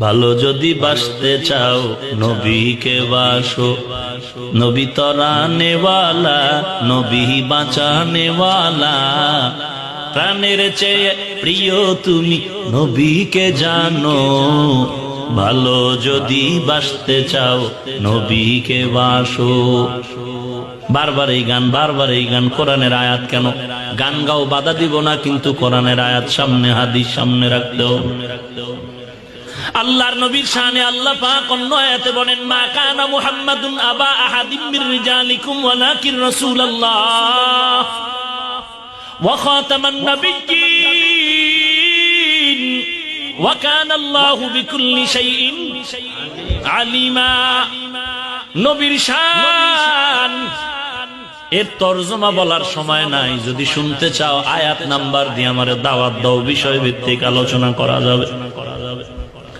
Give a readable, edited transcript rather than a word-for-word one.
ভালো যদি বাসতে চাও নবীকে বাসো, নবী তরানেওয়ালা, নবী বাঁচানেওয়ালা। প্রাণের চেয়ে প্রিয় তুমি নবীকে জানো, ভালো যদি বাসতে চাও নবীকে বাসো। বারবার এই গান, বারবার এই গান। কোরআনের আয়াত কেন? গান গাও, বাধা দিব না, কিন্তু কোরআনের আয়াত সামনে, হাদিস সামনে রাখতে হবে। আল্লাহর নবীর শানে আল্লাহ পাক অন্য আয়াতে বলেন, মা কানা মুহাম্মাদুন আবা আহাদিম মির রিজালিকুম ওয়ালাকিন রাসূলুল্লাহ ওয়া খাতামান নাবিয়্যিন ওয়া কানা আল্লাহু বিকুল্লি শাইইন আলিমা। নবীর শান এর তরজমা বলার সময় নাই। যদি শুনতে চাও আয়াত নাম্বার দিয়ে আমারে দাওয়াত দাও, বিষয় ভিত্তিক আলোচনা করা যাবে।